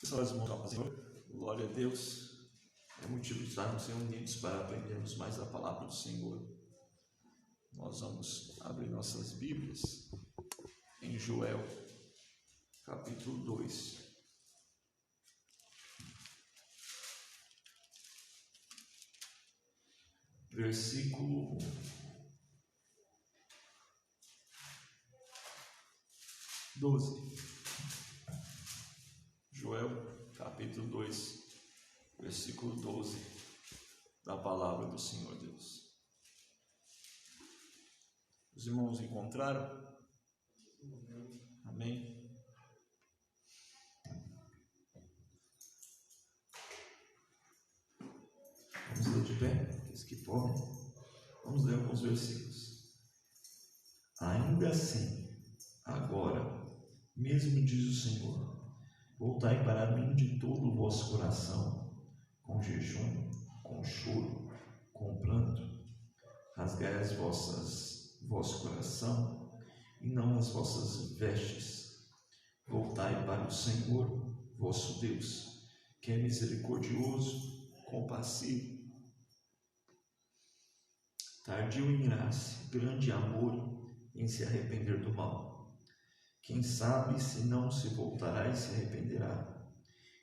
Nós vamos, Senhor, glória a Deus, é motivo de estarmos reunidos para aprendermos mais a palavra do Senhor. Nós vamos abrir nossas Bíblias em Joel, capítulo 2. Versículo 12. Joel, capítulo 2, versículo 12, da palavra do Senhor Deus. Os irmãos encontraram? Amém? Vamos ler de pé, aqueles que podem. Vamos ler alguns versículos. Ainda assim, agora, mesmo diz o Senhor, voltai para mim de todo o vosso coração, com jejum, com choro, com pranto. Rasgai vosso coração e não as vossas vestes. Voltai para o Senhor, vosso Deus, que é misericordioso, compassivo, tardio em graça, grande amor em se arrepender do mal. Quem sabe se não se voltará e se arrependerá,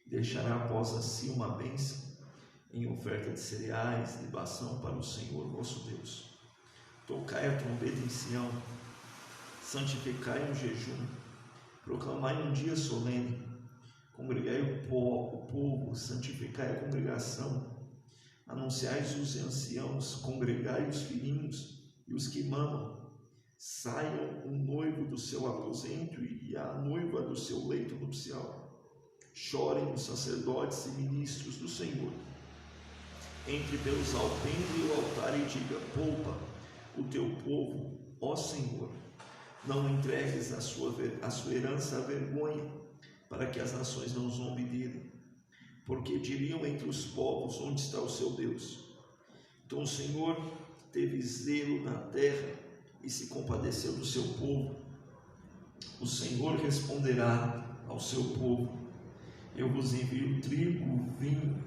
deixará após a si uma bênção em oferta de cereais, libação para o Senhor vosso Deus. Tocai a trombeta em Sião, santificai um jejum, proclamai um dia solene, congregai o povo, santificai a congregação, anunciai os anciãos, congregai os filhinhos e os que mamam. Saiam o noivo do seu aposento e a noiva do seu leito nupcial. Chorem os sacerdotes e ministros do Senhor. Entre pelos alpendre e o altar e diga: poupa o teu povo, ó Senhor. Não entregues a sua herança à vergonha, para que as nações não zombem dele. Porque diriam entre os povos: onde está o seu Deus? Então o Senhor teve zelo na terra e se compadeceu do seu povo. O Senhor responderá ao seu povo: eu vos envio trigo, vinho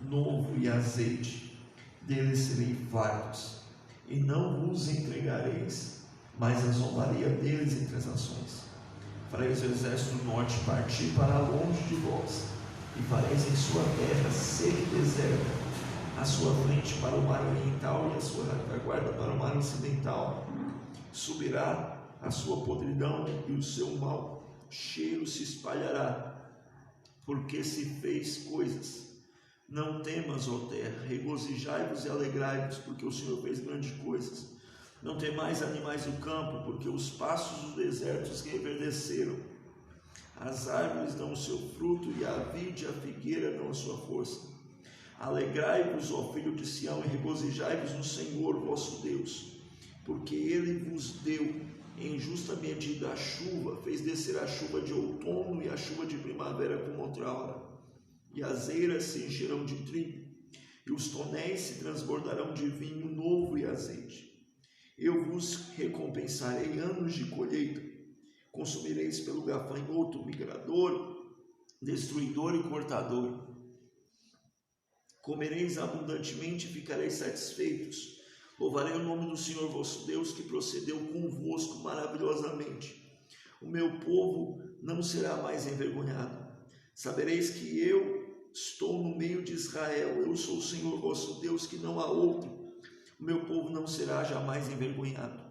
novo e azeite, deles serei fartos, e não vos entregareis mais a zombaria deles entre as nações. Fareis o exército do norte partir para longe de vós, e fareis em sua terra seca e deserta, a sua frente para o mar oriental e a sua retaguarda para o mar ocidental. Subirá a sua podridão e o seu mau cheiro se espalhará, porque se fez coisas. Não temas, ó terra, regozijai-vos e alegrai-vos, porque o Senhor fez grandes coisas. Não temais animais do campo, porque os pastos dos desertos reverdeceram. As árvores dão o seu fruto, e a vide e a figueira dão a sua força. Alegrai-vos, ó filho de Sião, e regozijai-vos no Senhor vosso Deus, porque ele vos deu em justa medida a chuva, fez descer a chuva de outono e a chuva de primavera como outra hora, e as eiras se encherão de trigo, e os tonéis se transbordarão de vinho novo e azeite. Eu vos recompensarei anos de colheita, consumireis pelo gafanhoto, migrador, destruidor e cortador. Comereis abundantemente e ficareis satisfeitos. Louvarei o nome do Senhor vosso Deus, que procedeu convosco maravilhosamente. O meu povo não será mais envergonhado. Sabereis que eu estou no meio de Israel. Eu sou o Senhor vosso Deus, que não há outro. O meu povo não será jamais envergonhado.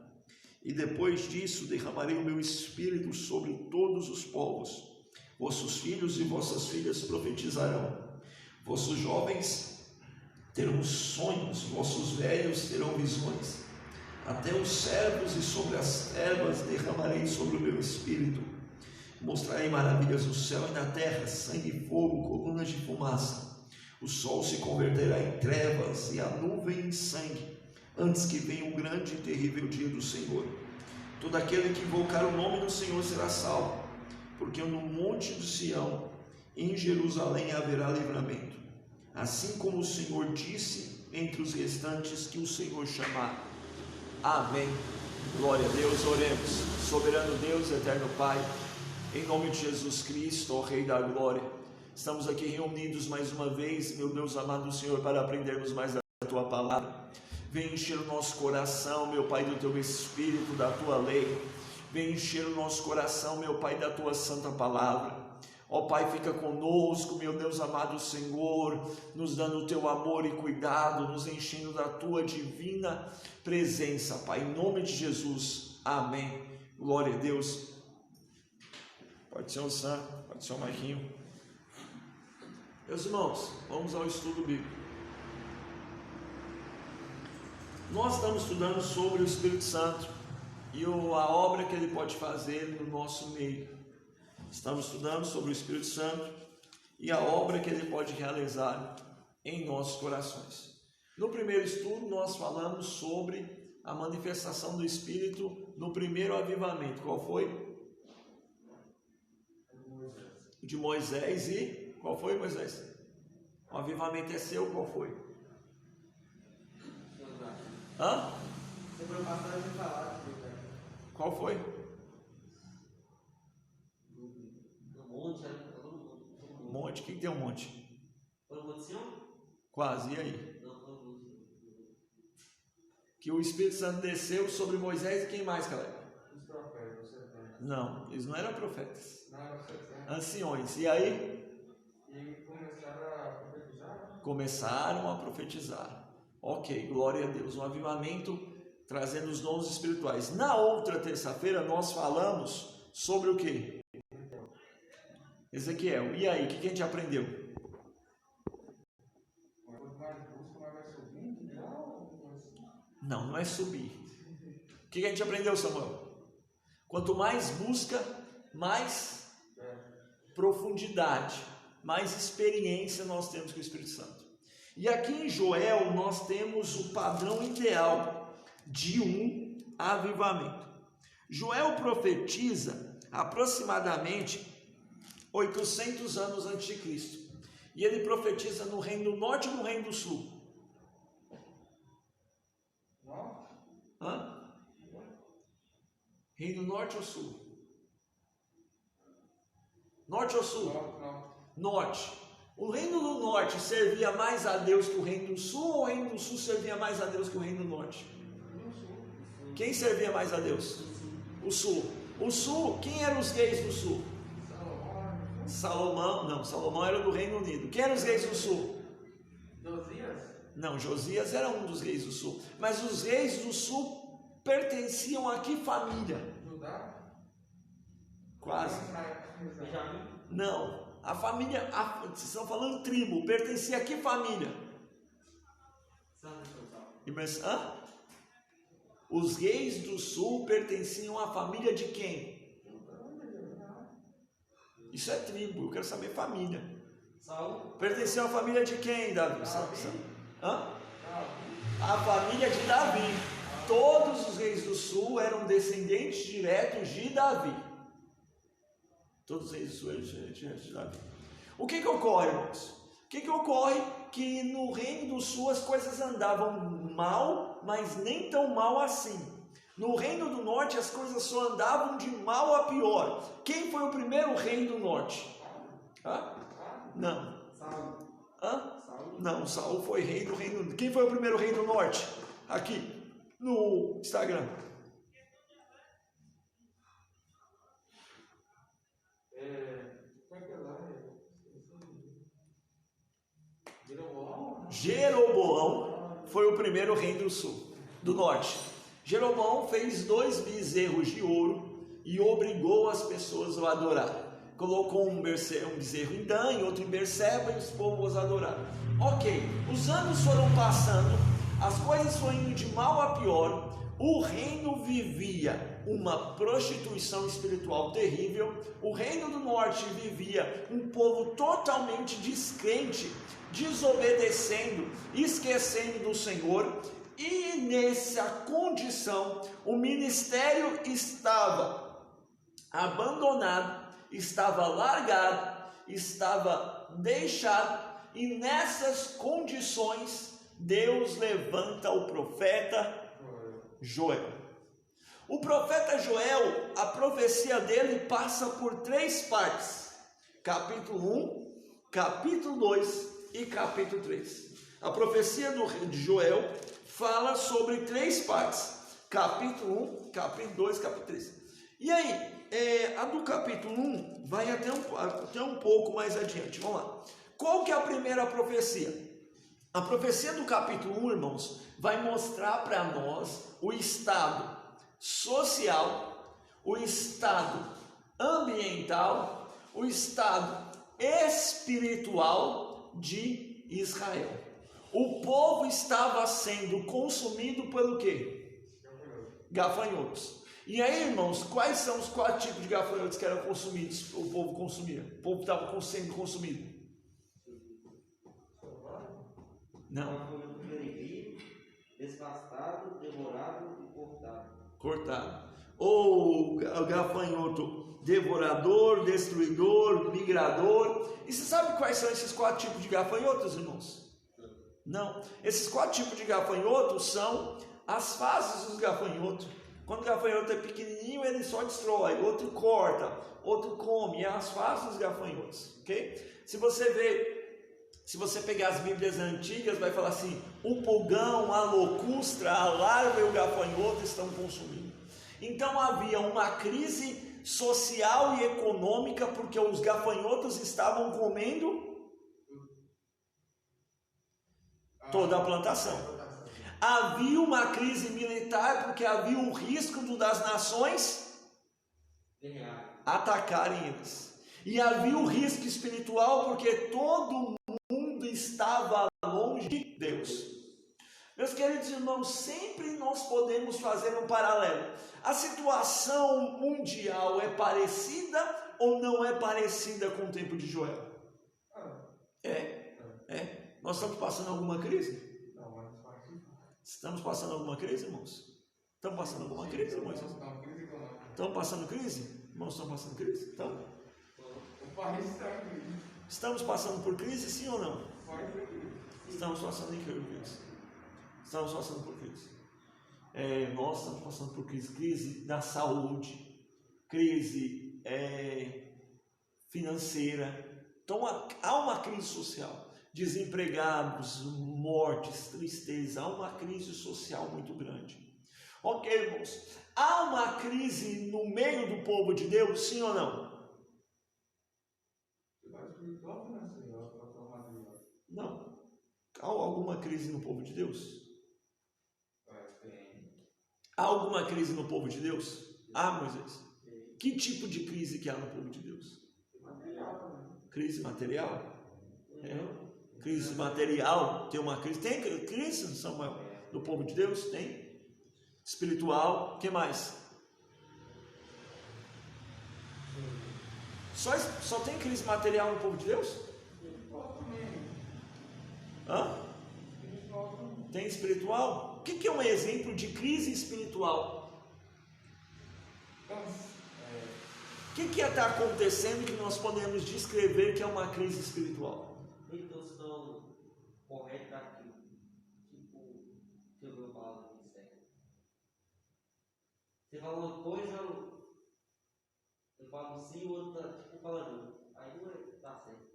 E depois disso derramarei o meu espírito sobre todos os povos. Vossos filhos e vossas filhas profetizarão. Vossos jovens terão sonhos, vossos velhos terão visões. Até os servos e sobre as ervas derramarei sobre o meu espírito. Mostrarei maravilhas no céu e na terra, sangue e fogo, colunas de fumaça. O sol se converterá em trevas e a nuvem em sangue, antes que venha o grande e terrível dia do Senhor. Todo aquele que invocar o nome do Senhor será salvo, porque no monte de Sião, em Jerusalém, haverá livramento. Assim como o Senhor disse entre os restantes que o Senhor chamar. Amém. Glória a Deus. Oremos. Soberano Deus, eterno Pai, em nome de Jesus Cristo, ó Rei da Glória, Estamos aqui reunidos mais uma vez, meu Deus amado Senhor, para aprendermos mais da Tua palavra. Vem encher o nosso coração, meu Pai, do Teu Espírito, da Tua lei. Vem encher o nosso coração, meu Pai, da Tua santa palavra. Ó Pai, fica conosco, meu Deus amado Senhor, nos dando o Teu amor e cuidado, nos enchendo da Tua divina presença, Pai, em nome de Jesus, amém. Glória a Deus. Pode ser o Sam, pode ser o Marquinho. Meus irmãos, vamos ao estudo bíblico. Nós estamos estudando sobre o Espírito Santo e a obra que ele pode fazer no nosso meio. Estamos estudando sobre o Espírito Santo e a obra que ele pode realizar em nossos corações. No primeiro estudo, nós falamos sobre a manifestação do Espírito no primeiro avivamento. Qual foi? O de Moisés. E qual foi, Moisés? O avivamento é seu, qual foi? Hã? Qual foi? Monte, o que tem um monte? Foi o Monte Sião? Quase, e aí? Não, foi o Monte. Que o Espírito Santo desceu sobre Moisés e quem mais, galera? Os profetas. Não, eles não eram profetas. Não eram profetas. Anciões, e aí? E começaram a profetizar? Começaram a profetizar. Ok, glória a Deus. Um avivamento trazendo os dons espirituais. Na outra terça-feira nós falamos sobre o quê? Ezequiel. E aí, o que a gente aprendeu? Quanto mais busca, mais vai subindo? Não, não é subir. O que a gente aprendeu, Samuel? Quanto mais busca, mais profundidade, mais experiência nós temos com o Espírito Santo. E aqui em Joel nós temos o padrão ideal de um avivamento. Joel profetiza aproximadamente 800 anos antes de Cristo. E ele profetiza no reino do norte e no reino do sul. Hã? Reino norte ou sul? Norte ou sul? Norte. O reino do norte servia mais a Deus que o reino do sul, ou o reino do sul servia mais a Deus que o reino do norte? Quem servia mais a Deus? O sul. O sul, quem eram os reis do sul? Salomão, não, Salomão era do Reino Unido. Quem eram os reis do sul? Josias? Não, Josias era um dos reis do sul. Mas os reis do sul pertenciam a que família? Judá? Quase. Benjamim? Não, a família, vocês estão falando tribo, pertencia a que família? Hã? Os reis do sul pertenciam à família de quem? Isso é tribo, eu quero saber família. Saul? Pertenciam à família de quem, Davi? Hã? A família de Davi. Todos os reis do sul eram descendentes diretos de Davi. Todos os reis do sul eram diretos de Davi. O que ocorre, irmãos? O que ocorre? Que no reino do sul as coisas andavam mal, mas nem tão mal assim. No reino do norte as coisas só andavam de mal a pior. Quem foi o primeiro rei do norte? Hã? Não. Hã? Não, Saul foi rei do reino do norte. Quem foi o primeiro rei do norte? Aqui, no Instagram. Jeroboão foi o primeiro rei do sul, do norte. Jeroboão fez 2 bezerros de ouro e obrigou as pessoas a adorar. Colocou um bezerro em Dan e outro em Berseba e os povos adoraram. Ok, os anos foram passando, as coisas foram indo de mal a pior, o reino vivia uma prostituição espiritual terrível, o reino do norte vivia um povo totalmente descrente, desobedecendo, esquecendo do Senhor. E nessa condição, o ministério estava abandonado, estava largado, estava deixado, e nessas condições, Deus levanta o profeta Joel. O profeta Joel, a profecia dele passa por 3 partes. Capítulo 1, capítulo 2 e capítulo 3. A profecia de Joel fala sobre 3 partes: capítulo 1, capítulo 2, capítulo 3. E aí, a do capítulo 1 vai até um pouco mais adiante. Vamos lá. Qual que é a primeira profecia? A profecia do capítulo 1, irmãos, vai mostrar para nós o estado social, o estado ambiental, o estado espiritual de Israel. O povo estava sendo consumido pelo quê? Gafanhotos. E aí, irmãos, quais são os 4 tipos de gafanhotos que eram consumidos? O povo consumia. O povo estava sendo consumido. Não. Desgastado, devorado e cortado. Cortado. Ou o gafanhoto devorador, destruidor, migrador. E você sabe quais são esses 4 tipos de gafanhotos, irmãos? Não. Esses 4 tipos de gafanhotos são as fases dos gafanhotos. Quando o gafanhoto é pequenininho, ele só destrói, outro corta, outro come. É as fases dos gafanhotos, ok? Se você pegar as Bíblias antigas, vai falar assim: o pulgão, a locustra, a larva e o gafanhoto estão consumindo. Então havia uma crise social e econômica, porque os gafanhotos estavam comendo toda a plantação. Havia uma crise militar, porque havia o risco das nações atacarem eles. E havia o risco espiritual, porque todo mundo estava longe de Deus. Meus queridos irmãos, sempre nós podemos fazer um paralelo. A situação mundial é parecida ou não é parecida com o tempo de Joel? Nós estamos passando alguma crise? Estamos passando alguma crise, irmãos? Estamos passando alguma crise, irmãos? Estamos passando crise? Irmãos, estão passando crise? Então, estamos passando por crise, sim ou não? Estamos passando em crise. Estamos passando por crise. Nós estamos passando por crise da saúde, crise financeira. Então há uma crise social. Desempregados, mortes, tristeza. Há uma crise social muito grande. Ok, irmãos? Há uma crise no meio do povo de Deus, sim ou não? Não. Há alguma crise no povo de Deus? Há alguma crise no povo de Deus? Há, Moisés? Que tipo de crise que há no povo de Deus? Crise material? Crise material, tem uma crise. Tem crise, Samuel, do povo de Deus? Tem. Espiritual, o que mais? Só tem crise material no povo de Deus? Tem espiritual? O que é um exemplo de crise espiritual? O que está acontecendo que nós podemos descrever que é uma crise espiritual? Redução correta aqui. Tipo, deixa eu ver a palavra que serve. Você fala uma coisa, eu falo sim, o outro tá tipo falando. Aí não tá certo.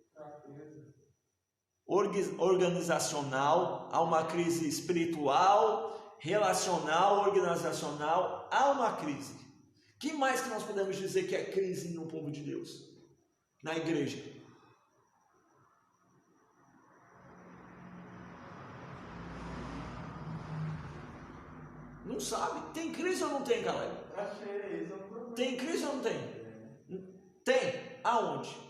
Organizacional, há uma crise espiritual, relacional, organizacional, há uma crise. O que mais que nós podemos dizer que é crise no povo de Deus? Na igreja? Não sabe? Tem crise ou não tem, galera? Tem crise ou não tem? Tem. Aonde?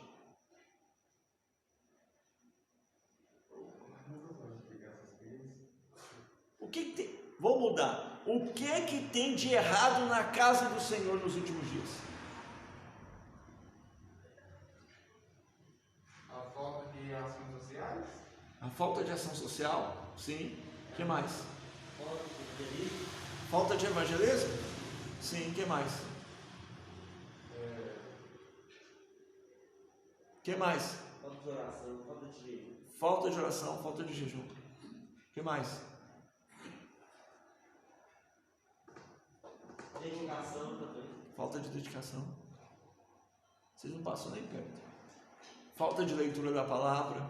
O que tem? Vou mudar. O que tem de errado na casa do Senhor nos últimos dias? A falta de ações sociais? A falta de ação social? Sim. O que mais? Falta de evangelismo? Sim. O que mais? O que mais? Falta de oração, falta de jejum. Falta de oração, falta de jejum. O que mais? Dedicação também. Falta de dedicação. Vocês não passam nem perto. falta de leitura da palavra,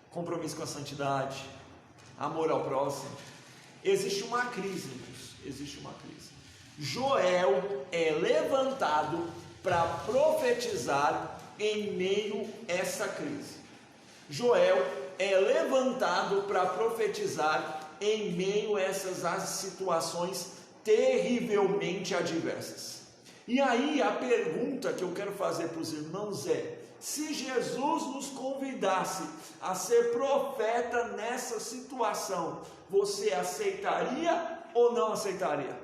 compromisso com a santidade, amor ao próximo. Existe uma crise, irmãos, existe uma crise. Joel é levantado para profetizar em meio a essa crise. Joel é levantado para profetizar em meio a essas situações terrivelmente adversas. E aí a pergunta que eu quero fazer para os irmãos é: se Jesus nos convidasse a ser profeta nessa situação, você aceitaria ou não aceitaria?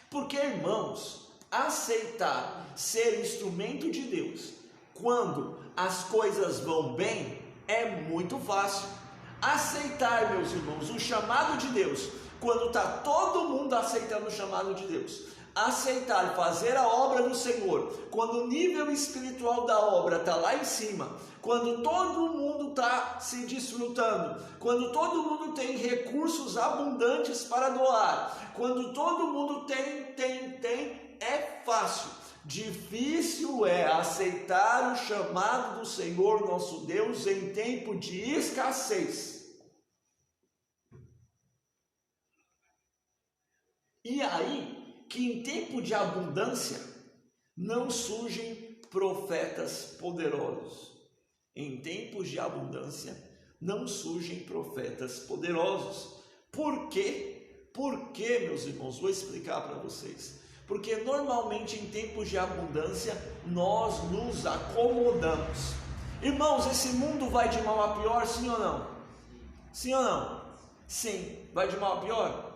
Porque, irmãos, aceitar ser instrumento de Deus quando as coisas vão bem é muito fácil. Aceitar, meus irmãos, o chamado de Deus quando está todo mundo aceitando o chamado de Deus, aceitar fazer a obra do Senhor quando o nível espiritual da obra está lá em cima, quando todo mundo está se desfrutando, quando todo mundo tem recursos abundantes para doar, quando todo mundo tem, é fácil. Difícil é aceitar o chamado do Senhor nosso Deus em tempo de escassez. E aí, que em tempo de abundância não surgem profetas poderosos. Em tempos de abundância não surgem profetas poderosos. Por quê? Por quê, meus irmãos? Vou explicar para vocês. Porque normalmente em tempos de abundância nós nos acomodamos. Irmãos, esse mundo vai de mal a pior, sim ou não? Sim ou não? Sim, vai de mal a pior.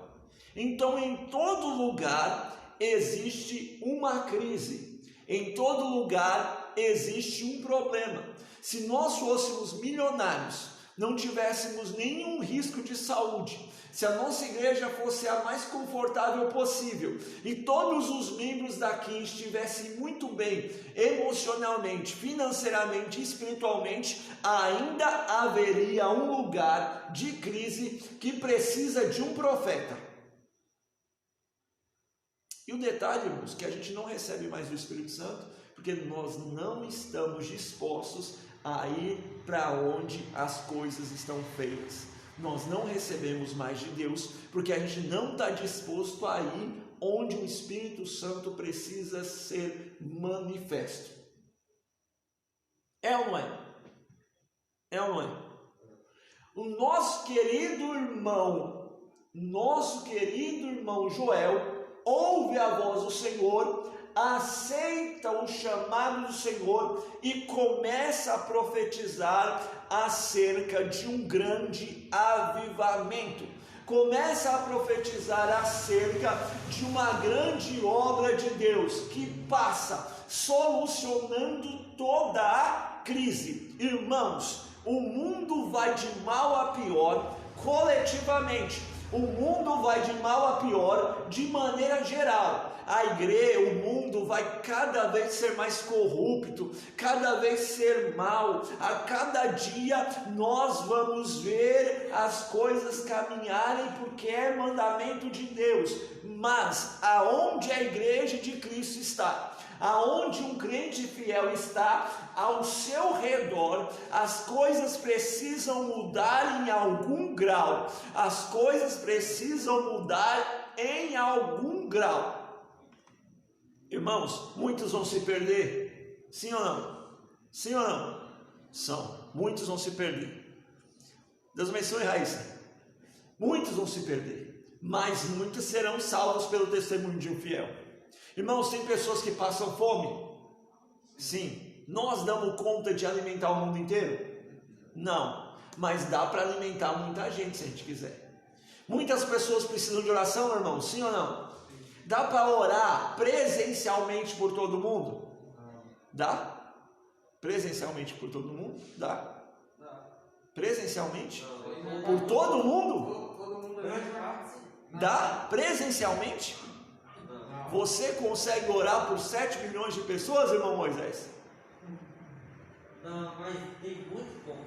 Então em todo lugar existe uma crise, em todo lugar existe um problema. Se nós fôssemos milionários, não tivéssemos nenhum risco de saúde, se a nossa igreja fosse a mais confortável possível e todos os membros daqui estivessem muito bem emocionalmente, financeiramente e espiritualmente, ainda haveria um lugar de crise que precisa de um profeta. E o detalhe, irmãos, que a gente não recebe mais o Espírito Santo, porque nós não estamos dispostos a ir para onde as coisas estão feitas. Nós não recebemos mais de Deus, porque a gente não está disposto a ir onde o Espírito Santo precisa ser manifesto. É ou não é? É ou não é? O nosso querido irmão Joel, ouve a voz do Senhor, aceita o chamado do Senhor e começa a profetizar acerca de um grande avivamento. Começa a profetizar acerca de uma grande obra de Deus que passa solucionando toda a crise. Irmãos, o mundo vai de mal a pior coletivamente. O mundo vai de mal a pior de maneira geral. A igreja, o mundo vai cada vez ser mais corrupto, cada vez ser mal. A cada dia nós vamos ver as coisas caminharem porque é mandamento de Deus. Mas aonde a igreja de Cristo está, aonde um crente fiel está, ao seu redor, as coisas precisam mudar em algum grau. As coisas precisam mudar em algum grau. Irmãos, muitos vão se perder. Sim ou não? Sim ou não? São. Muitos vão se perder. Deus abençoe, Raíssa. Muitos vão se perder, mas muitos serão salvos pelo testemunho de um fiel. Irmãos, tem pessoas que passam fome? Sim. Nós damos conta de alimentar o mundo inteiro? Não. Mas dá para alimentar muita gente se a gente quiser. Muitas pessoas precisam de oração, irmão? Sim ou não? Dá para orar presencialmente por todo mundo? Dá? Presencialmente por todo mundo? Dá? Presencialmente? Por todo mundo? Dá? Presencialmente? Você consegue orar por 7 milhões de pessoas, irmão Moisés? Não, mas tem muito pouco.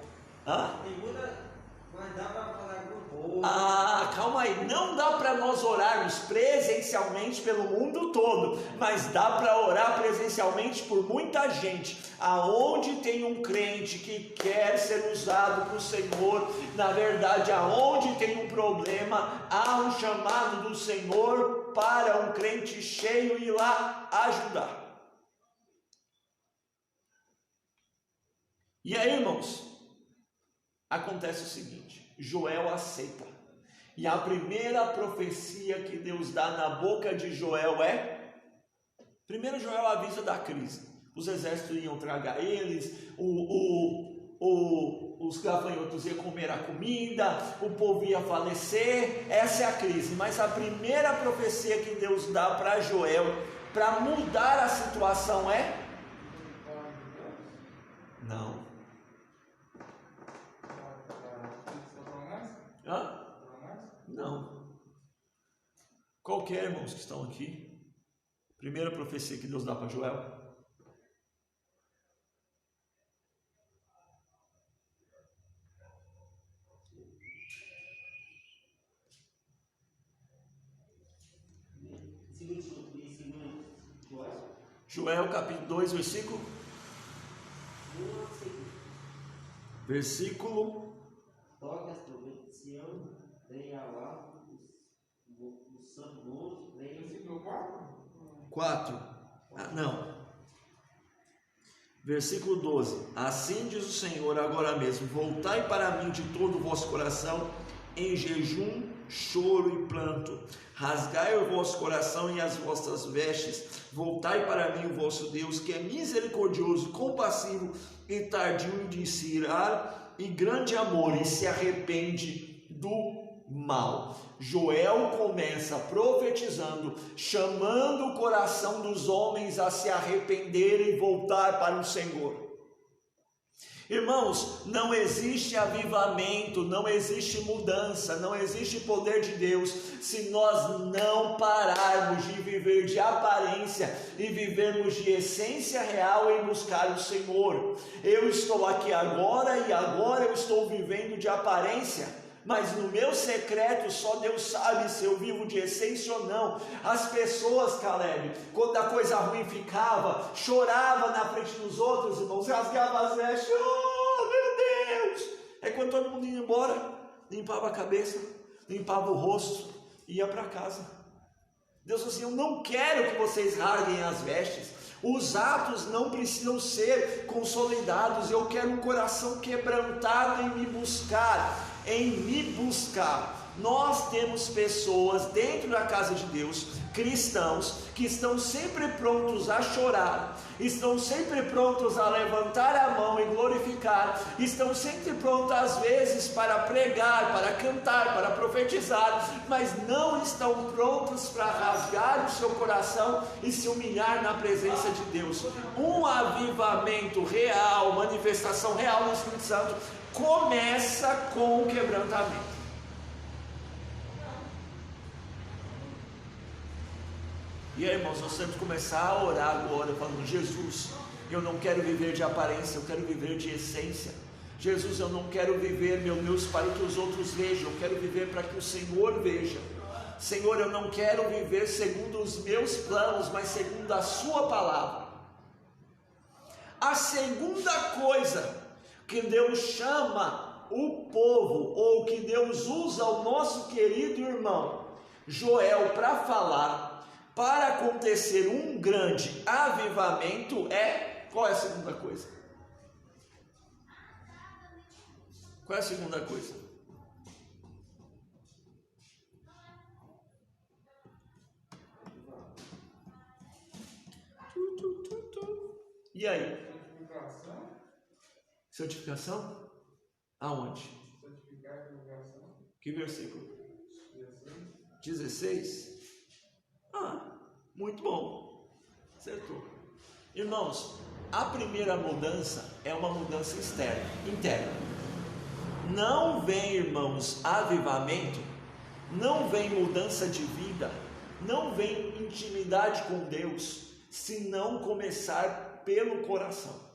Hã? Tem muita. Mas dá para falar com o povo. Ah, calma aí, não dá para nós orarmos presencialmente pelo mundo todo, mas dá para orar presencialmente por muita gente. Aonde tem um crente que quer ser usado para o Senhor, na verdade, aonde tem um problema, há um chamado do Senhor para um crente cheio ir lá ajudar. E aí, irmãos, acontece o seguinte: Joel aceita, e a primeira profecia que Deus dá na boca de Joel é: primeiro Joel avisa da crise, os exércitos iam tragar eles, os gafanhotos iam comer a comida, o povo ia falecer, essa é a crise. Mas a primeira profecia que Deus dá para Joel, para mudar a situação é: não. Hã? Não. Qual que é, irmãos que estão aqui? Primeira profecia que Deus dá para Joel. Joel capítulo 2, versículo Toque as trombetas de Sião, dei ao alto do santo monte, Versículo 4? 4. Não. Versículo 12. Assim diz o Senhor agora mesmo: voltai para mim de todo o vosso coração, em jejum, choro e pranto. Rasgai o vosso coração e as vossas vestes. Voltai para mim, o vosso Deus, que é misericordioso, compassivo e tardio de se irar, e grande amor, e se arrepende do mal. Joel começa profetizando, chamando o coração dos homens a se arrependerem e voltar para o Senhor. Irmãos, não existe avivamento, não existe mudança, não existe poder de Deus se nós não pararmos de viver de aparência e vivermos de essência real em buscar o Senhor. Eu estou aqui agora e agora eu estou vivendo de aparência, mas no meu secreto só Deus sabe se eu vivo de essência ou não. As pessoas, Caleb, quando a coisa ruim ficava, chorava na frente dos outros, irmãos, rasgava as vestes, oh meu Deus! É quando todo mundo ia embora, limpava a cabeça, limpava o rosto, ia para casa. Deus falou assim: eu não quero que vocês rasguem as vestes, os atos não precisam ser consolidados, eu quero um coração quebrantado em me buscar. Nós temos pessoas dentro da casa de Deus, cristãos, que estão sempre prontos a chorar, estão sempre prontos a levantar a mão e glorificar, estão sempre prontos às vezes para pregar, para cantar, para profetizar, mas não estão prontos para rasgar o seu coração e se humilhar na presença de Deus. Um avivamento real, manifestação real do Espírito Santo começa com o quebrantamento. E aí, irmãos, nós temos que começar a orar agora, falando: Jesus, eu não quero viver de aparência, eu quero viver de essência. Jesus, eu não quero viver, meu Deus, para que os outros vejam, eu quero viver para que o Senhor veja. Senhor, eu não quero viver segundo os meus planos, mas segundo a sua palavra. A segunda coisa que Deus chama o povo, ou que Deus usa o nosso querido irmão Joel para falar, para acontecer um grande avivamento, qual é a segunda coisa? Qual é a segunda coisa? E aí? Santificação? Aonde? Que versículo? 16? Muito bom. Acertou. Irmãos, a primeira mudança é uma mudança interna. Não vem, irmãos, avivamento, não vem mudança de vida, não vem intimidade com Deus, se não começar pelo coração.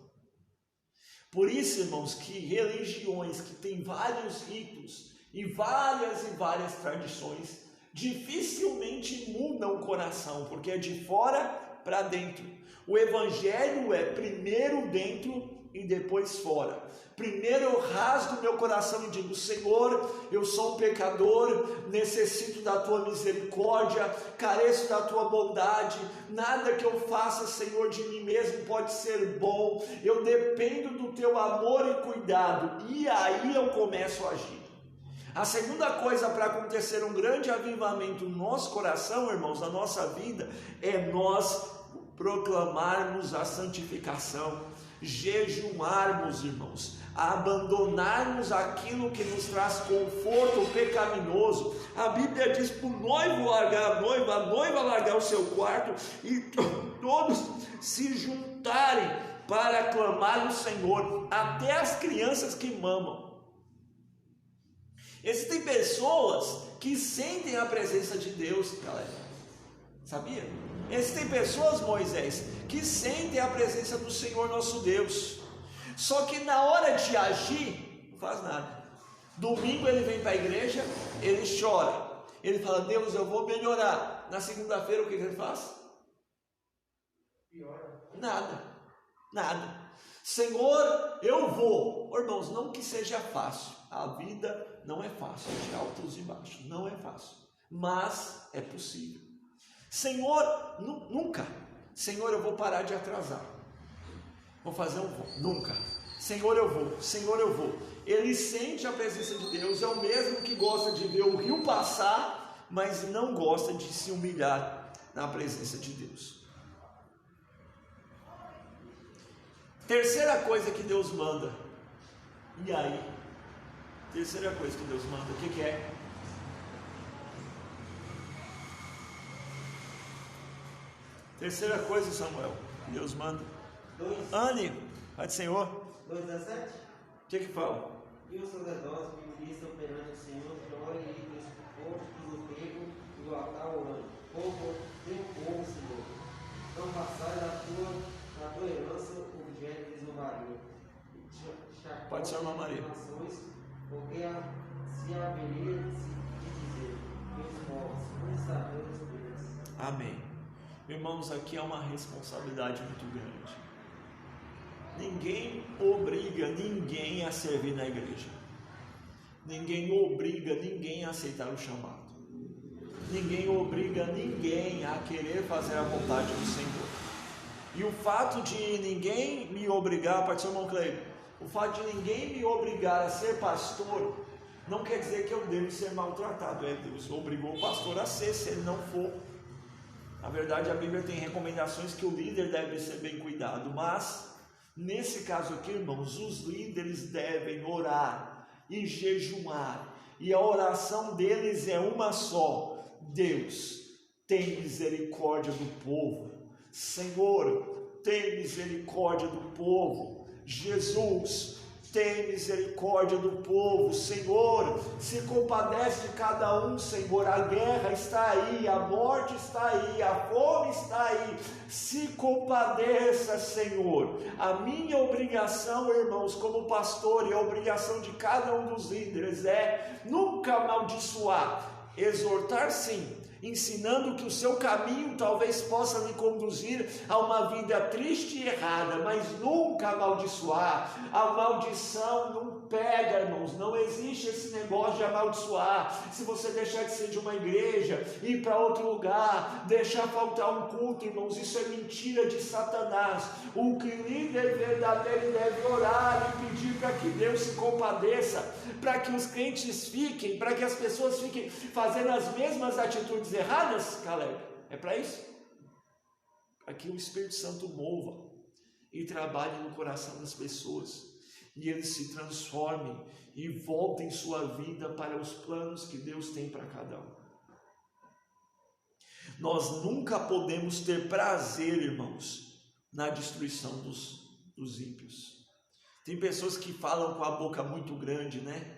Por isso, irmãos, que religiões que têm vários ritos e várias tradições dificilmente mudam o coração, porque é de fora para dentro. O evangelho é primeiro dentro e depois fora. Primeiro eu rasgo meu coração e digo: Senhor, eu sou um pecador, necessito da tua misericórdia, careço da tua bondade, nada que eu faça, Senhor, de mim mesmo pode ser bom, eu dependo do teu amor e cuidado, e aí eu começo a agir. A segunda coisa para acontecer um grande avivamento no nosso coração, irmãos, na nossa vida, é nós proclamarmos a santificação, jejuarmos, irmãos, abandonarmos aquilo que nos traz conforto pecaminoso. A Bíblia diz para o noivo largar a noiva largar o seu quarto e todos se juntarem para clamar o Senhor, até as crianças que mamam. Existem pessoas que sentem a presença de Deus, galera, sabia? Existem pessoas, Moisés, que sentem a presença do Senhor nosso Deus, só que na hora de agir, não faz nada. Domingo ele vem para a igreja, ele chora, ele fala: Deus, eu vou melhorar. Na segunda-feira o que ele faz? Nada. Senhor, eu vou. Irmãos, não que seja fácil, a vida não é fácil, de altos e baixos, não é fácil, mas é possível. Senhor, nunca. Senhor, eu vou parar de atrasar, vou fazer um voo. Nunca. Senhor, eu vou. Ele sente a presença de Deus, é o mesmo que gosta de ver o rio passar, mas não gosta de se humilhar na presença de Deus. Terceira coisa que Deus manda. E aí? Terceira coisa que Deus manda, o que é? Terceira coisa, Samuel, que Deus manda. Anne, Pai do Senhor. 2:17. O que fala? E os sacerdotes que ministram perante o Senhor chorem entre os postos do templo e do altar orando: Povo, teu povo, Senhor, não passai da tua herança objeto de zombaria. Pode ser uma Maria. Porque se haveria de dizer: meus povos, onde está Deus deles? Amém. Irmãos, aqui é uma responsabilidade muito grande. Ninguém obriga ninguém a servir na igreja. Ninguém obriga ninguém a aceitar o chamado. Ninguém obriga ninguém a querer fazer a vontade do Senhor. E o fato de ninguém me obrigar, pastor irmão Cleber, o fato de ninguém me obrigar a ser pastor, não quer dizer que eu devo ser maltratado. Deus obrigou o pastor a ser, se ele não for. Na verdade, a Bíblia tem recomendações que o líder deve ser bem cuidado, mas nesse caso aqui, irmãos, os líderes devem orar e jejuar, e a oração deles é uma só: Deus, tem misericórdia do povo. Senhor, tem misericórdia do povo. Jesus, tem misericórdia do povo. Senhor, se compadece de cada um. Senhor, a guerra está aí, a morte está aí, a fome está aí. Se compadeça, Senhor. A minha obrigação, irmãos, como pastor, e a obrigação de cada um dos líderes é nunca amaldiçoar, exortar sim, ensinando que o seu caminho talvez possa lhe conduzir a uma vida triste e errada, mas nunca amaldiçoar. A maldição não pega, irmãos, não existe esse negócio de amaldiçoar. Se você deixar de ser de uma igreja, ir para outro lugar, deixar faltar um culto, irmãos, isso é mentira de Satanás. O que líder verdadeiro deve orar e pedir para que Deus se compadeça, para que os crentes fiquem, para que as pessoas fiquem fazendo as mesmas atitudes erradas, Caleb. É para isso? Para que o Espírito Santo mova e trabalhe no coração das pessoas, e eles se transformem e voltem sua vida para os planos que Deus tem para cada um. Nós nunca podemos ter prazer, irmãos, na destruição dos ímpios. Tem pessoas que falam com a boca muito grande, né?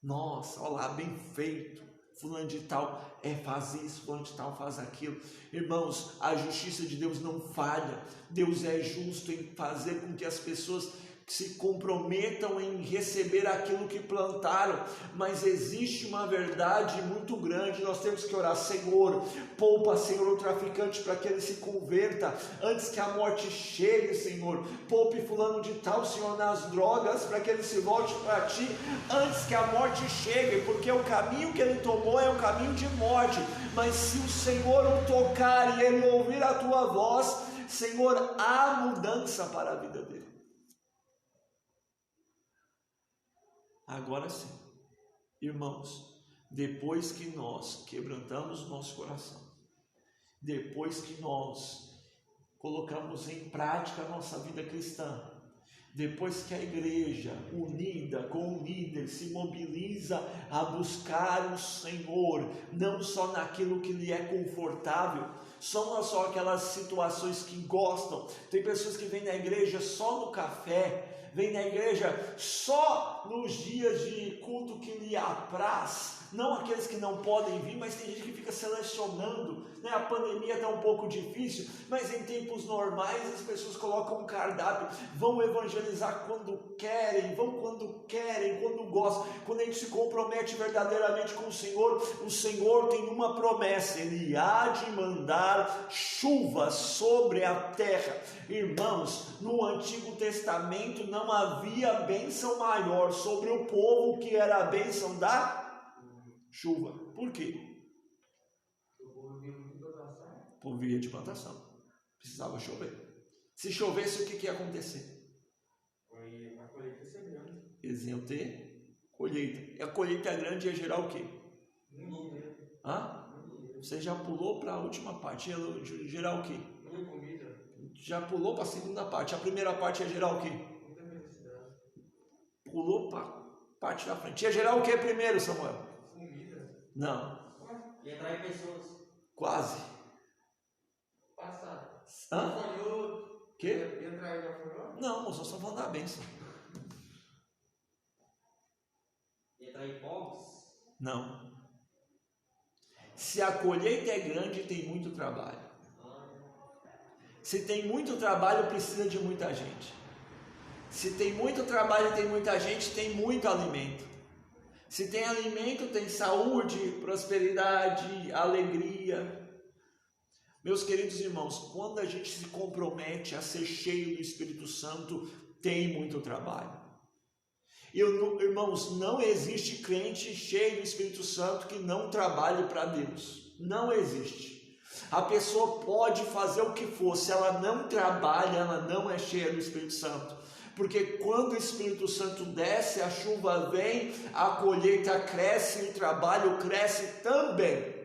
Nossa, olha lá, bem feito, fulano de tal faz isso, fulano de tal faz aquilo. Irmãos, a justiça de Deus não falha. Deus é justo em fazer com que as pessoas se comprometam em receber aquilo que plantaram, mas existe uma verdade muito grande, nós temos que orar: Senhor, poupa, Senhor, o traficante para que ele se converta antes que a morte chegue, Senhor. Poupe fulano de tal, Senhor, nas drogas, para que ele se volte para Ti antes que a morte chegue, porque o caminho que ele tomou é um caminho de morte, mas se o Senhor o tocar e ele ouvir a Tua voz, Senhor, há mudança para a vida dele. Agora sim, irmãos, depois que nós quebrantamos o nosso coração, depois que nós colocamos em prática a nossa vida cristã, depois que a igreja, unida com o líder, se mobiliza a buscar o Senhor, não só naquilo que lhe é confortável, não só aquelas situações que gostam. Tem pessoas que vêm na igreja só no café, vem na igreja só nos dias de culto que lhe apraz, não aqueles que não podem vir, mas tem gente que fica selecionando, né? A pandemia está um pouco difícil, mas em tempos normais as pessoas colocam um cardápio, vão evangelizar quando querem, vão quando querem, quando gostam. Quando a gente se compromete verdadeiramente com o Senhor tem uma promessa: Ele há de mandar chuva sobre a terra. Irmãos, no Antigo Testamento não havia bênção maior sobre o povo que era a bênção da chuva. Por quê? O povo vivia de plantação, precisava chover. Se chovesse, o que ia acontecer? A colheita ia ser grande. Eles iam ter colheita. E a colheita grande ia gerar o quê? Você já pulou para a última parte, ia gerar o quê? Já pulou para a segunda parte. A primeira parte ia gerar o quê? Pulou para a parte da frente. Ia gerar o quê primeiro, Samuel? Não. E atrair pessoas. Quase. Passado. Quê? E atrair já foi? Não, moço, nós estamos falando da bênção. E atrair povos. Não. Se a colheita é grande, tem muito trabalho. Se tem muito trabalho, precisa de muita gente. Se tem muito trabalho e tem muita gente, tem muito alimento. Se tem alimento, tem saúde, prosperidade, alegria. Meus queridos irmãos, quando a gente se compromete a ser cheio do Espírito Santo, tem muito trabalho. Irmãos, não existe crente cheio do Espírito Santo que não trabalhe para Deus. Não existe. A pessoa pode fazer o que for, se ela não trabalha, ela não é cheia do Espírito Santo. Porque quando o Espírito Santo desce, a chuva vem, a colheita cresce e o trabalho cresce também.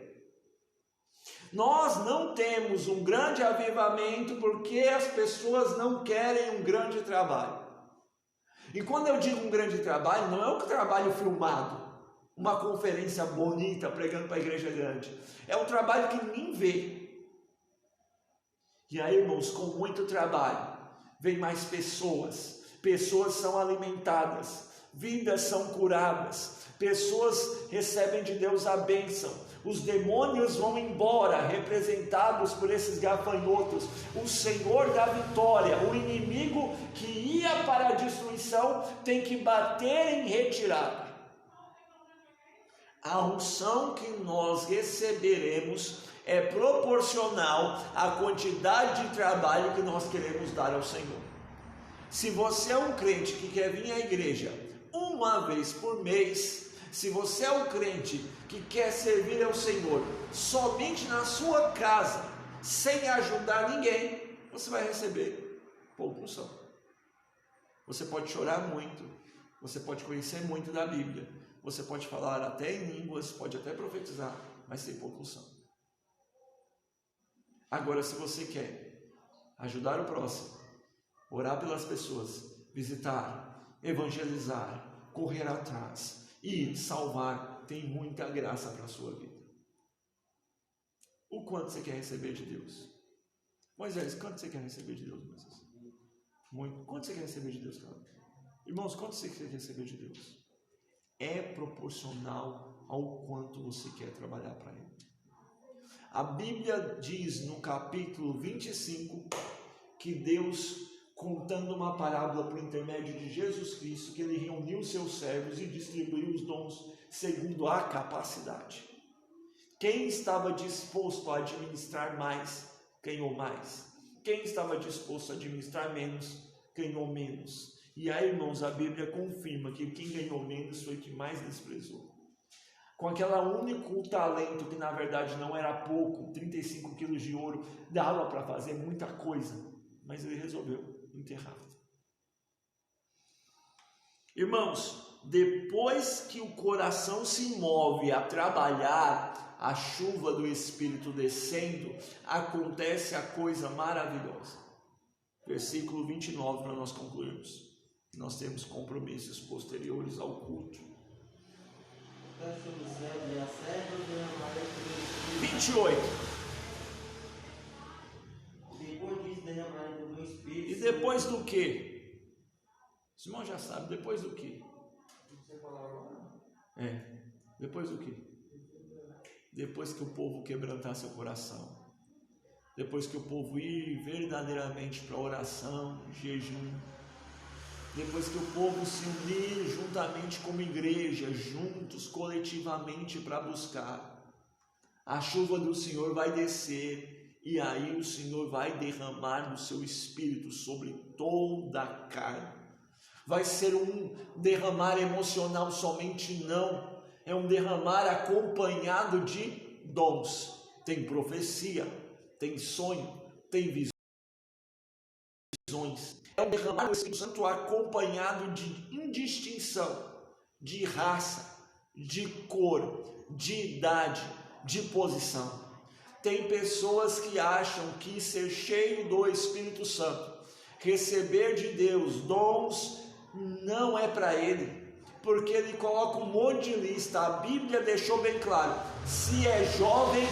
Nós não temos um grande avivamento porque as pessoas não querem um grande trabalho. E quando eu digo um grande trabalho, não é um trabalho filmado, uma conferência bonita pregando para a igreja grande. É um trabalho que ninguém vê. E aí, irmãos, com muito trabalho, vem mais pessoas. Pessoas são alimentadas, vidas são curadas, pessoas recebem de Deus a bênção, os demônios vão embora, representados por esses gafanhotos, o Senhor dá vitória, o inimigo que ia para a destruição tem que bater em retirada. A unção que nós receberemos é proporcional à quantidade de trabalho que nós queremos dar ao Senhor. Se você é um crente que quer vir à igreja uma vez por mês, se você é um crente que quer servir ao Senhor somente na sua casa, sem ajudar ninguém, você vai receber pouca unção. Você pode chorar muito, você pode conhecer muito da Bíblia, você pode falar até em línguas, pode até profetizar, mas tem pouca unção. Agora, se você quer ajudar o próximo, orar pelas pessoas, visitar, evangelizar, correr atrás e salvar, tem muita graça para a sua vida. O quanto você quer receber de Deus? Moisés, quanto você quer receber de Deus, Moisés? Muito. Quanto você quer receber de Deus, cara? Irmãos, quanto você quer receber de Deus? É proporcional ao quanto você quer trabalhar para Ele. A Bíblia diz no capítulo 25 que Deus contando uma parábola por intermédio de Jesus Cristo, que ele reuniu seus servos e distribuiu os dons segundo a capacidade. Quem estava disposto a administrar mais, ganhou mais. Quem estava disposto a administrar menos, ganhou menos. E aí, irmãos, a Bíblia confirma que quem ganhou menos foi quem mais desprezou. Com aquele único talento, que na verdade não era pouco, 35 quilos de ouro, dava para fazer muita coisa, mas ele resolveu enterrar. Irmãos, depois que o coração se move a trabalhar, a chuva do Espírito descendo, acontece a coisa maravilhosa. Versículo 29, para nós concluirmos. Nós temos compromissos posteriores ao culto. 28. Depois disso, derramarei do meu espírito. E depois do que? Os irmãos já sabem, depois do que? Depois do que? Depois que o povo quebrantar seu coração. Depois que o povo ir verdadeiramente para oração, jejum. Depois que o povo se unir juntamente como igreja, juntos, coletivamente para buscar, a chuva do Senhor vai descer, e aí o Senhor vai derramar do seu Espírito sobre toda a carne. Vai ser um derramar emocional somente? Não, é um derramar acompanhado de dons. Tem profecia, tem sonho, tem visões. É um derramar do Espírito Santo acompanhado de indistinção, de raça, de cor, de idade, de posição. Tem pessoas que acham que ser cheio do Espírito Santo, receber de Deus dons, não é para ele, porque ele coloca um monte de lista. A Bíblia deixou bem claro: se é jovem,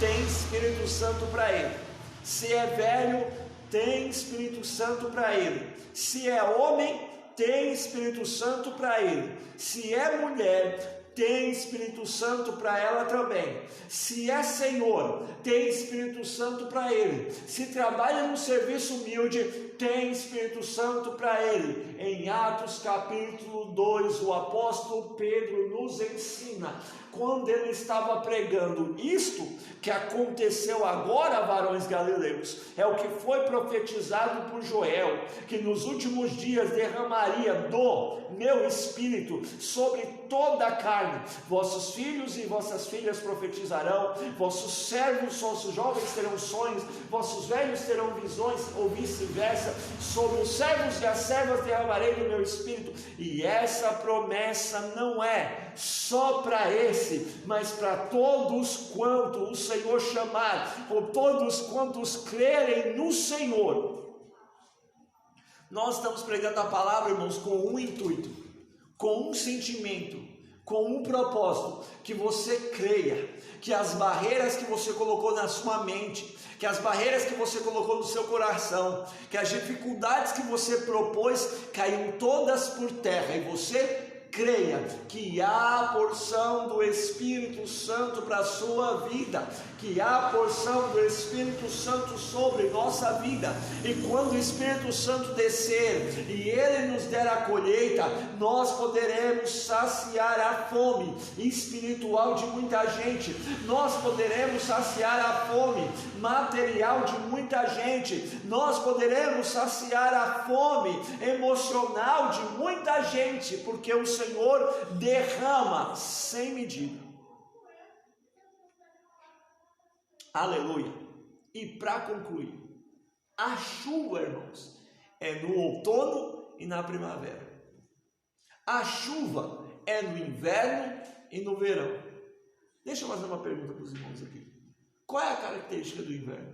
tem Espírito Santo para ele; se é velho, tem Espírito Santo para ele; se é homem, tem Espírito Santo para ele; se é mulher, tem Espírito Santo para ela também; se é senhor, tem Espírito Santo para ele; se trabalha no serviço humilde, tem Espírito Santo para ele. Em Atos capítulo 2, o apóstolo Pedro nos ensina, quando ele estava pregando isto que aconteceu agora, varões galileus, é o que foi profetizado por Joel, que nos últimos dias derramaria do meu Espírito sobre toda a carne. Vossos filhos e vossas filhas profetizarão, vossos servos, vossos jovens terão sonhos, vossos velhos terão visões, ou vice-versa. Sobre os servos e as servas derramarei do meu Espírito. E essa promessa não é só para esse, mas para todos quanto o Senhor chamar, ou todos quantos crerem no Senhor. Nós estamos pregando a palavra, irmãos, com um intuito, com um sentimento, com um propósito: que você creia, que as barreiras que você colocou na sua mente, que as barreiras que você colocou no seu coração, que as dificuldades que você propôs caiam todas por terra, e você creia que há porção do Espírito Santo para a sua vida, que há porção do Espírito Santo sobre nossa vida. E quando o Espírito Santo descer e ele nos der a colheita, nós poderemos saciar a fome espiritual de muita gente, nós poderemos saciar a fome material de muita gente, nós poderemos saciar a fome emocional de muita gente, porque o Senhor derrama sem medida. Aleluia. E para concluir, a chuva, irmãos, é no outono e na primavera. A chuva é no inverno e no verão. Deixa eu fazer uma pergunta para os irmãos aqui. Qual é a característica do inverno?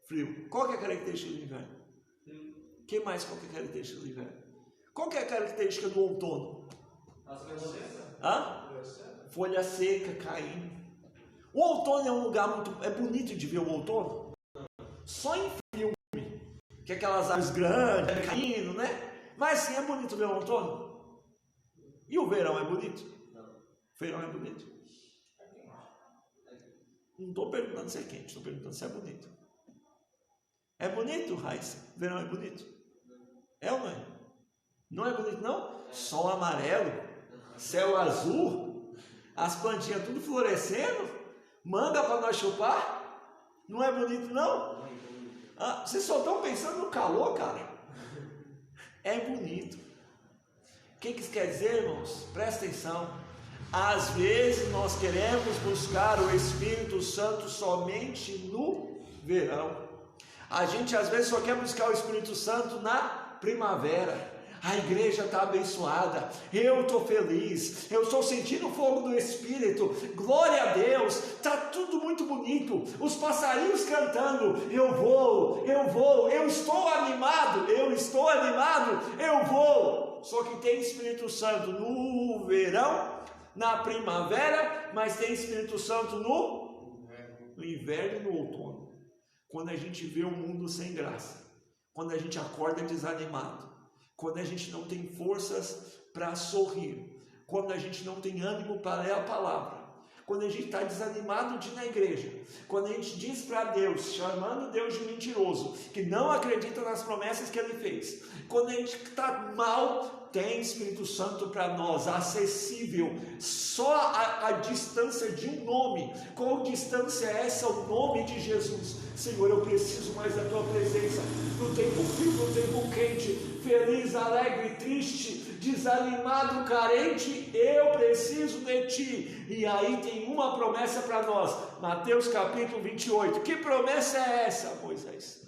Frio. Qual que é a característica do inverno? Frio. Que mais? Qual que é a característica do inverno? Qual que é a característica do outono? Folha seca caindo. O outono é um lugar muito... é bonito de ver o outono. Só em filme, que é aquelas árvores grandes caindo, né? Mas sim, é bonito ver o outono. E o verão é bonito? O verão é bonito. Não estou perguntando se é quente, estou perguntando se é bonito. É bonito, Raíssa? Verão é bonito? É ou não é? Não é bonito não? Sol amarelo, céu azul, as plantinhas tudo florescendo, manga para nós chupar. Não é bonito não? Ah, vocês só estão pensando no calor, cara. É bonito. O que isso quer dizer, irmãos? Presta atenção. Às vezes nós queremos buscar o Espírito Santo somente no verão. A gente às vezes só quer buscar o Espírito Santo na primavera. A igreja está abençoada, eu estou feliz, eu estou sentindo o fogo do Espírito, glória a Deus, está tudo muito bonito, os passarinhos cantando, eu vou, eu estou animado, eu vou. Só que tem Espírito Santo no verão, na primavera, mas tem Espírito Santo no inverno e no outono. Quando a gente vê o mundo sem graça, quando a gente acorda desanimado, quando a gente não tem forças para sorrir, quando a gente não tem ânimo para ler a palavra, quando a gente está desanimado de ir na igreja, quando a gente diz para Deus, chamando Deus de mentiroso, que não acredita nas promessas que Ele fez, quando a gente está mal, tem Espírito Santo para nós, acessível, só a distância de um nome. Qual distância é essa? O nome de Jesus. Senhor, eu preciso mais da Tua presença, no tempo frio, no tempo quente, feliz, alegre, triste, desanimado, carente, eu preciso de Ti. E aí tem uma promessa para nós, Mateus capítulo 28, que promessa é essa, Moisés?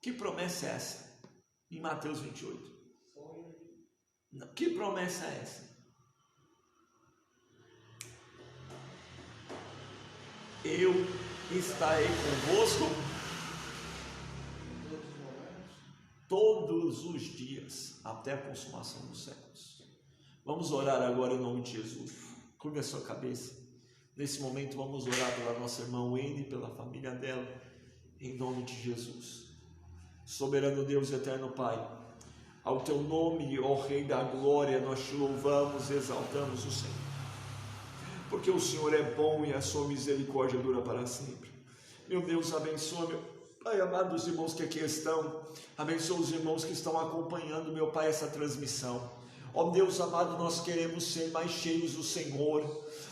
Que promessa é essa? Em Mateus 28. Não, que promessa é essa? Eu estarei convosco todos os dias, até a consumação dos séculos. Vamos orar agora em nome de Jesus. Curve a sua cabeça. Nesse momento vamos orar pela nossa irmã Wendy, pela família dela, em nome de Jesus. Soberano Deus, eterno Pai, ao Teu nome, ó Rei da Glória, nós Te louvamos e exaltamos o Senhor, porque o Senhor é bom e a Sua misericórdia dura para sempre. Meu Deus, abençoa, meu Pai amado, os irmãos que aqui estão, abençoa os irmãos que estão acompanhando, meu Pai, essa transmissão. Ó Deus amado, nós queremos ser mais cheios do Senhor.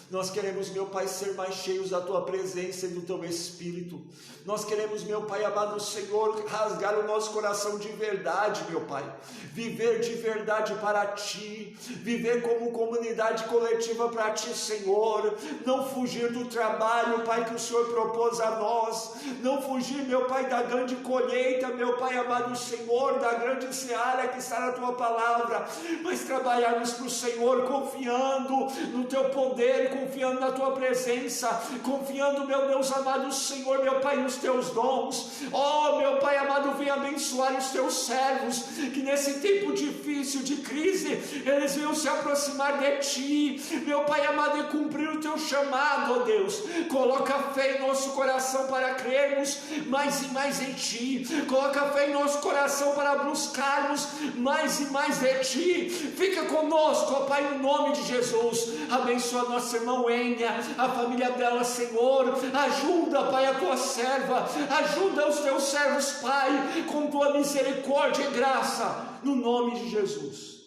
Nós queremos, meu Pai, ser mais cheios da Tua presença e do Teu Espírito. Nós queremos, meu Pai amado Senhor, rasgar o nosso coração de verdade, meu Pai. Viver de verdade para Ti. Viver como comunidade coletiva para Ti, Senhor. Não fugir do trabalho, Pai, que o Senhor propôs a nós. Não fugir, meu Pai, da grande colheita, meu Pai amado Senhor, da grande seara que está na Tua palavra. Mas trabalharmos para o Senhor, confiando no Teu poder, confiando na Tua presença, confiando, meu Deus amado Senhor, meu Pai, nos Teus dons. Oh, meu Pai amado, vem abençoar os Teus servos, que nesse tempo difícil de crise, eles venham se aproximar de Ti, meu Pai amado, e cumprir o Teu chamado, ó Deus. Coloca fé em nosso coração para crermos mais e mais em Ti, coloca fé em nosso coração para buscarmos mais e mais de Ti. Fica conosco, ó Pai, no nome de Jesus. Abençoa a nossa irmã Ênia, a família dela, Senhor. Ajuda, Pai, a Tua serva, ajuda os Teus servos, Pai, com Tua misericórdia e graça, no nome de Jesus.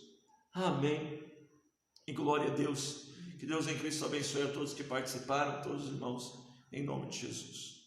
Amém. E glória a Deus. Que Deus em Cristo abençoe a todos que participaram, todos os irmãos, em nome de Jesus.